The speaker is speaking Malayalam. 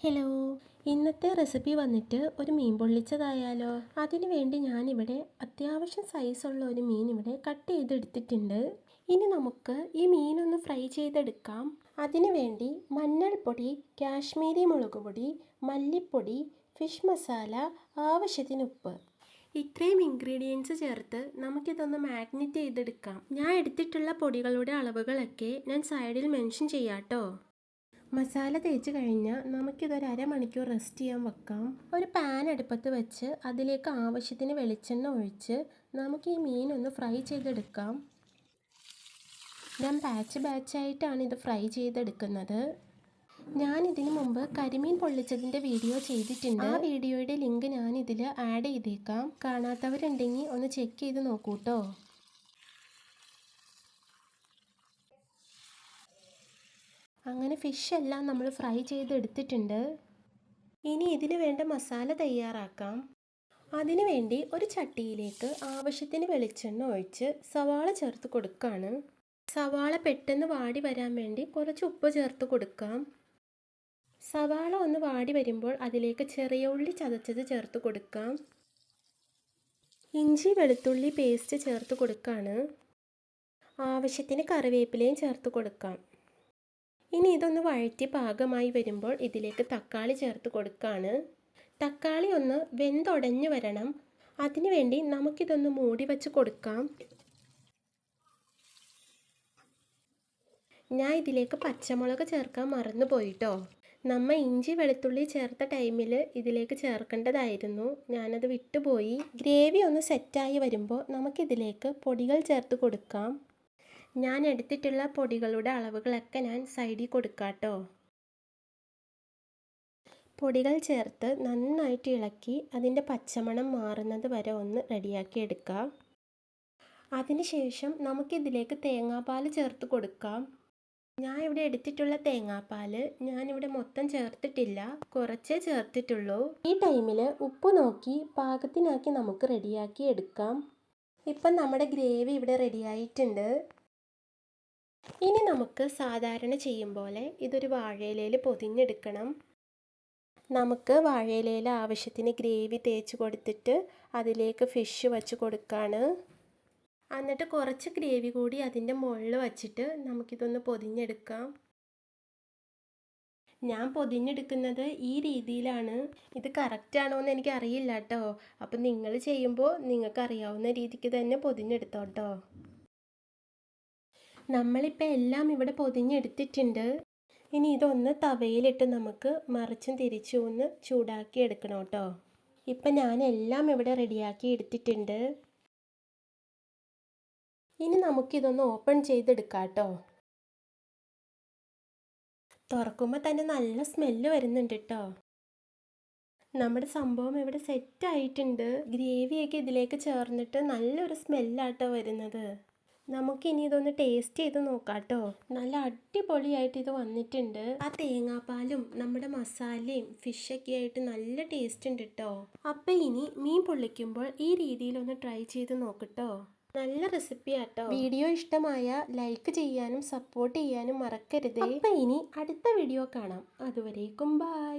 ഹലോ, ഇന്നത്തെ റെസിപ്പി വന്നിട്ട് ഒരു മീൻ പൊള്ളിച്ചതായാലോ. അതിനു വേണ്ടി ഞാനിവിടെ അത്യാവശ്യം സൈസുള്ള ഒരു മീൻ ഇവിടെ കട്ട് ചെയ്തെടുത്തിട്ടുണ്ട്. ഇനി നമുക്ക് ഈ മീനൊന്ന് ഫ്രൈ ചെയ്തെടുക്കാം. അതിനു വേണ്ടി മഞ്ഞൾപ്പൊടി, കാശ്മീരി മുളക് പൊടി, മല്ലിപ്പൊടി, ഫിഷ് മസാല, ആവശ്യത്തിന് ഉപ്പ്, ഇത്രയും ഇൻഗ്രീഡിയൻസ് ചേർത്ത് നമുക്കിതൊന്ന് മാഗ്നേറ്റ് ചെയ്തെടുക്കാം. ഞാൻ എടുത്തിട്ടുള്ള പൊടികളുടെ അളവുകളൊക്കെ ഞാൻ സൈഡിൽ മെൻഷൻ ചെയ്യാട്ടോ. മസാല തേച്ച് കഴിഞ്ഞാൽ നമുക്കിതൊരു അരമണിക്കൂർ റെസ്റ്റ് ചെയ്യാൻ വെക്കാം. ഒരു പാൻ അടുപ്പത്ത് വെച്ച് അതിലേക്ക് ആവശ്യത്തിന് വെളിച്ചെണ്ണ ഒഴിച്ച് നമുക്ക് ഈ മീനൊന്ന് ഫ്രൈ ചെയ്തെടുക്കാം. ഞാൻ ബാച്ചായിട്ടാണ് ഇത് ഫ്രൈ ചെയ്തെടുക്കുന്നത്. ഞാനിതിനു മുമ്പ് കരിമീൻ പൊള്ളിച്ചതിൻ്റെ വീഡിയോ ചെയ്തിട്ടുണ്ട്. ആ വീഡിയോയുടെ ലിങ്ക് ഞാനിതിൽ ആഡ് ചെയ്തേക്കാം. കാണാത്തവരുണ്ടെങ്കിൽ ഒന്ന് ചെക്ക് ചെയ്ത് നോക്കൂട്ടോ. അങ്ങനെ ഫിഷ് എല്ലാം നമ്മൾ ഫ്രൈ ചെയ്തെടുത്തിട്ടുണ്ട്. ഇനി ഇതിന് വേണ്ട മസാല തയ്യാറാക്കാം. അതിനു വേണ്ടി ഒരു ചട്ടിയിലേക്ക് ആവശ്യത്തിന് വെളിച്ചെണ്ണ ഒഴിച്ച് സവാള ചേർത്ത് കൊടുക്കുകയാണ്. സവാള പെട്ടെന്ന് വാടി വരാൻ വേണ്ടി കുറച്ച് ഉപ്പ് ചേർത്ത് കൊടുക്കാം. സവാള ഒന്ന് വാടി വരുമ്പോൾ അതിലേക്ക് ചെറിയ ഉള്ളി ചതച്ചത് ചേർത്ത് കൊടുക്കാം. ഇഞ്ചി വെളുത്തുള്ളി പേസ്റ്റ് ചേർത്ത് കൊടുക്കുകയാണ്. ആവശ്യത്തിന് കറിവേപ്പിലയും ചേർത്ത് കൊടുക്കാം. ഇനി ഇതൊന്ന് വഴറ്റി പാകമായി വരുമ്പോൾ ഇതിലേക്ക് തക്കാളി ചേർത്ത് കൊടുക്കുകയാണ്. തക്കാളി ഒന്ന് വെന്തുടഞ്ഞു വരണം. അതിനുവേണ്ടി നമുക്കിതൊന്ന് മൂടി വെച്ച് കൊടുക്കാം. ഞാൻ ഇതിലേക്ക് പച്ചമുളക് ചേർക്കാൻ മറന്നു പോയിട്ടോ. നമ്മൾ ഇഞ്ചി വെളുത്തുള്ളി ചേർത്ത ടൈമിൽ ഇതിലേക്ക് ചേർക്കേണ്ടതായിരുന്നു, ഞാനത് വിട്ടുപോയി. ഗ്രേവി ഒന്ന് സെറ്റായി വരുമ്പോൾ നമുക്കിതിലേക്ക് പൊടികൾ ചേർത്ത് കൊടുക്കാം. ഞാൻ എടുത്തിട്ടുള്ള പൊടികളുടെ അളവുകളൊക്കെ ഞാൻ സൈഡിൽ കൊടുക്കാട്ടോ. പൊടികൾ ചേർത്ത് നന്നായിട്ട് ഇളക്കി അതിൻ്റെ പച്ചമണം മാറുന്നത് വരെ ഒന്ന് റെഡിയാക്കി എടുക്കാം. അതിനുശേഷം നമുക്കിതിലേക്ക് തേങ്ങാപ്പാൽ ചേർത്ത് കൊടുക്കാം. ഞാൻ ഇവിടെ എടുത്തിട്ടുള്ള തേങ്ങാപ്പാൽ ഞാനിവിടെ മൊത്തം ചേർത്തിട്ടില്ല, കുറച്ചേ ചേർത്തിട്ടുള്ളൂ. ഈ ടൈമിൽ ഉപ്പ് നോക്കി പാകത്തിനാക്കി നമുക്ക് റെഡിയാക്കി എടുക്കാം. ഇപ്പം നമ്മുടെ ഗ്രേവി ഇവിടെ റെഡിയായിട്ടുണ്ട്. ഇനി നമുക്ക് സാധാരണ ചെയ്യും പോലെ ഇതൊരു വാഴയിലയിൽ പൊതിഞ്ഞെടുക്കണം. നമുക്ക് വാഴയിലയിൽ ആവശ്യത്തിന് ഗ്രേവി തേച്ച് കൊടുത്തിട്ട് അതിലേക്ക് ഫിഷ് വച്ച് കൊടുക്കുകയാണ്. എന്നിട്ട് കുറച്ച് ഗ്രേവി കൂടി അതിൻ്റെ മുകളിൽ വച്ചിട്ട് നമുക്കിതൊന്ന് പൊതിഞ്ഞെടുക്കാം. ഞാൻ പൊതിഞ്ഞെടുക്കുന്നത് ഈ രീതിയിലാണ്. ഇത് കറക്റ്റാണോ എന്ന് എനിക്ക് അറിയില്ല കേട്ടോ. അപ്പം നിങ്ങൾ ചെയ്യുമ്പോൾ നിങ്ങൾക്ക് അറിയാവുന്ന രീതിക്ക് തന്നെ പൊതിഞ്ഞെടുത്തോട്ടോ. നമ്മളിപ്പോൾ എല്ലാം ഇവിടെ പൊതിഞ്ഞെടുത്തിട്ടുണ്ട്. ഇനി ഇതൊന്ന് തവയിലിട്ട് നമുക്ക് മറിച്ചും തിരിച്ചും ഒന്ന് ചൂടാക്കി എടുക്കണം കേട്ടോ. ഇപ്പം ഞാൻ എല്ലാം ഇവിടെ റെഡിയാക്കി എടുത്തിട്ടുണ്ട്. ഇനി നമുക്കിതൊന്ന് ഓപ്പൺ ചെയ്തെടുക്കാം കേട്ടോ. തുറക്കുമ്പോൾ തന്നെ നല്ല സ്മെല്ല് വരുന്നുണ്ട് കേട്ടോ. നമ്മുടെ സംഭവം ഇവിടെ സെറ്റായിട്ടുണ്ട്. ഗ്രേവിയൊക്കെ ഇതിലേക്ക് ചേർന്നിട്ട് നല്ലൊരു സ്മെല്ലാട്ടോ വരുന്നത്. നമുക്കിനി ഇതൊന്ന് ടേസ്റ്റ് ചെയ്ത് നോക്കാം കേട്ടോ. നല്ല അടിപൊളിയായിട്ട് ഇത് വന്നിട്ടുണ്ട്. ആ തേങ്ങാപ്പാലും നമ്മുടെ മസാലയും ഫിഷൊക്കെ ആയിട്ട് നല്ല ടേസ്റ്റ് ഉണ്ട് കേട്ടോ. അപ്പം ഇനി മീൻ പൊള്ളിക്കുമ്പോൾ ഈ രീതിയിലൊന്ന് ട്രൈ ചെയ്ത് നോക്കട്ടോ. നല്ല റെസിപ്പി ആട്ടോ. വീഡിയോ ഇഷ്ടമായ ലൈക്ക് ചെയ്യാനും സപ്പോർട്ട് ചെയ്യാനും മറക്കരുതേ. അപ്പം ഇനി അടുത്ത വീഡിയോ കാണാം. അതുവരേക്കും ബൈ.